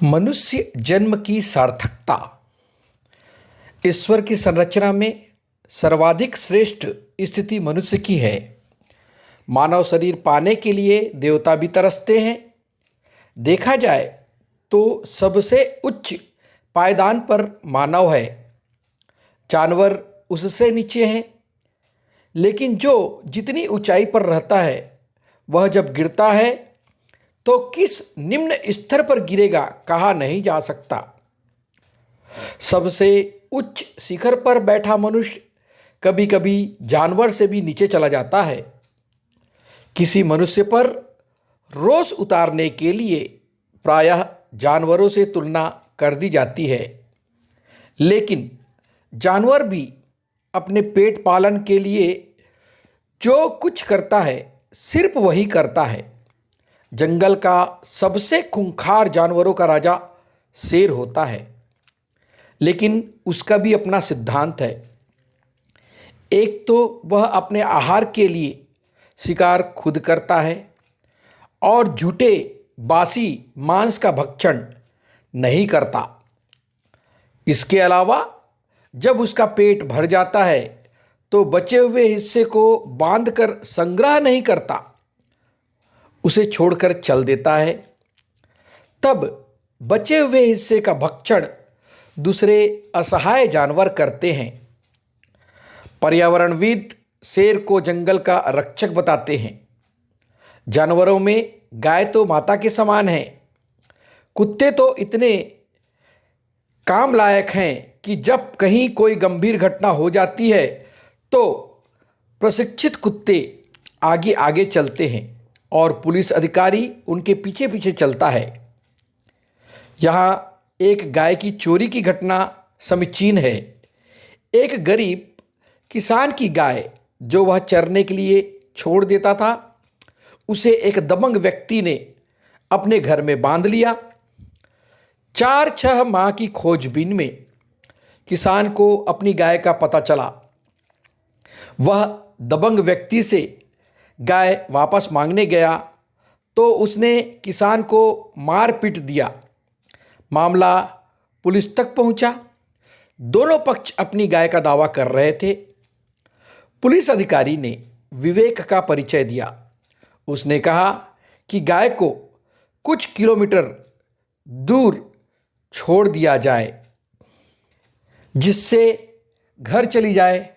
मनुष्य जन्म की सार्थकता। ईश्वर की संरचना में सर्वाधिक श्रेष्ठ स्थिति मनुष्य की है। मानव शरीर पाने के लिए देवता भी तरसते हैं। देखा जाए तो सबसे उच्च पायदान पर मानव है, जानवर उससे नीचे हैं। लेकिन जो जितनी ऊंचाई पर रहता है वह जब गिरता है तो किस निम्न स्तर पर गिरेगा कहा नहीं जा सकता। सबसे उच्च शिखर पर बैठा मनुष्य कभी कभी जानवर से भी नीचे चला जाता है। किसी मनुष्य पर रोष उतारने के लिए प्रायः जानवरों से तुलना कर दी जाती है, लेकिन जानवर भी अपने पेट पालन के लिए जो कुछ करता है सिर्फ वही करता है। जंगल का सबसे खूंखार जानवरों का राजा शेर होता है, लेकिन उसका भी अपना सिद्धांत है। एक तो वह अपने आहार के लिए शिकार खुद करता है और झूठे बासी मांस का भक्षण नहीं करता। इसके अलावा जब उसका पेट भर जाता है तो बचे हुए हिस्से को बांधकर संग्रह नहीं करता, उसे छोड़कर चल देता है। तब बचे हुए हिस्से का भक्षण दूसरे असहाय जानवर करते हैं। पर्यावरणविद शेर को जंगल का रक्षक बताते हैं। जानवरों में गाय तो माता के समान है। कुत्ते तो इतने काम लायक हैं कि जब कहीं कोई गंभीर घटना हो जाती है तो प्रशिक्षित कुत्ते आगे आगे चलते हैं और पुलिस अधिकारी उनके पीछे पीछे चलता है। यहाँ एक गाय की चोरी की घटना समीचीन है। एक गरीब किसान की गाय जो वह चरने के लिए छोड़ देता था, उसे एक दबंग व्यक्ति ने अपने घर में बांध लिया। 4-6 माह की खोजबीन में किसान को अपनी गाय का पता चला। वह दबंग व्यक्ति से गाय वापस मांगने गया तो उसने किसान को मार पीट दिया। मामला पुलिस तक पहुंचा। दोनों पक्ष अपनी गाय का दावा कर रहे थे। पुलिस अधिकारी ने विवेक का परिचय दिया। उसने कहा कि गाय को कुछ किलोमीटर दूर छोड़ दिया जाए, जिससे घर चली जाए।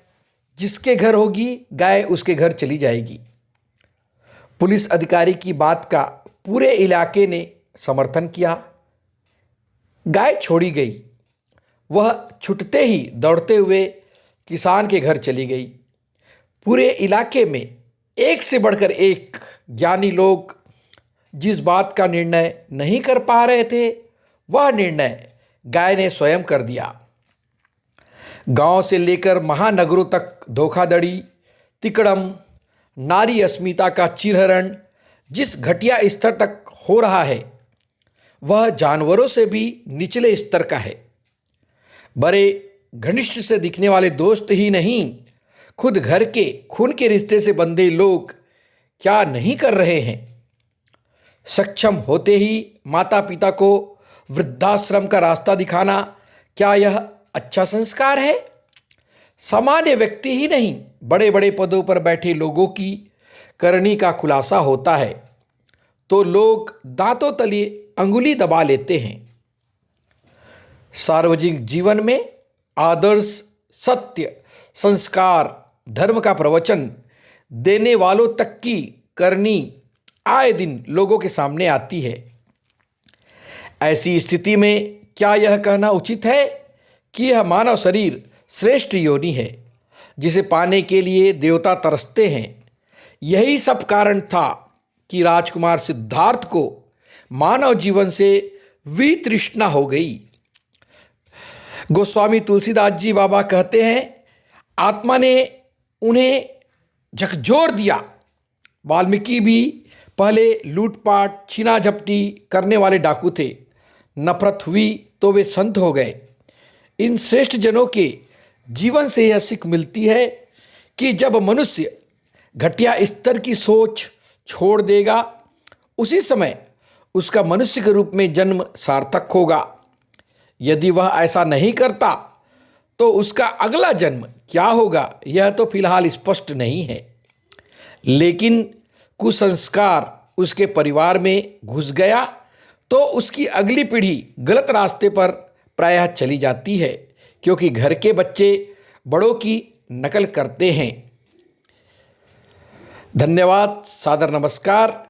जिसके घर होगी गाय उसके घर चली जाएगी। पुलिस अधिकारी की बात का पूरे इलाके ने समर्थन किया। गाय छोड़ी गई। वह छूटते ही दौड़ते हुए किसान के घर चली गई। पूरे इलाके में एक से बढ़कर एक ज्ञानी लोग जिस बात का निर्णय नहीं कर पा रहे थे, वह निर्णय गाय ने स्वयं कर दिया। गांव से लेकर महानगरों तक धोखाधड़ी, तिकड़म, नारी अस्मिता का चीरहरण जिस घटिया स्तर तक हो रहा है, वह जानवरों से भी निचले स्तर का है। बड़े घनिष्ठ से दिखने वाले दोस्त ही नहीं, खुद घर के खून के रिश्ते से बंधे लोग क्या नहीं कर रहे हैं। सक्षम होते ही माता पिता को वृद्धाश्रम का रास्ता दिखाना, क्या यह अच्छा संस्कार है? सामान्य व्यक्ति ही नहीं, बड़े बड़े पदों पर बैठे लोगों की करनी का खुलासा होता है तो लोग दांतों तले अंगुली दबा लेते हैं। सार्वजनिक जीवन में आदर्श, सत्य, संस्कार, धर्म का प्रवचन देने वालों तक की करनी आए दिन लोगों के सामने आती है। ऐसी स्थिति में क्या यह कहना उचित है कि यह मानव शरीर श्रेष्ठ योनि है, जिसे पाने के लिए देवता तरसते हैं? यही सब कारण था कि राजकुमार सिद्धार्थ को मानव जीवन से वितृष्णा हो गई। गोस्वामी तुलसीदास जी बाबा कहते हैं, आत्मा ने उन्हें झकझोर दिया। वाल्मीकि भी पहले लूटपाट, छीना झपटी करने वाले डाकू थे। नफरत हुई तो वे संत हो गए। इन श्रेष्ठ जनों के जीवन से यह सीख मिलती है कि जब मनुष्य घटिया स्तर की सोच छोड़ देगा, उसी समय उसका मनुष्य के रूप में जन्म सार्थक होगा। यदि वह ऐसा नहीं करता तो उसका अगला जन्म क्या होगा यह तो फिलहाल स्पष्ट नहीं है। लेकिन कुसंस्कार उसके परिवार में घुस गया तो उसकी अगली पीढ़ी गलत रास्ते पर प्रायः चली जाती है, क्योंकि घर के बच्चे बड़ों की नकल करते हैं। धन्यवाद, सादर नमस्कार।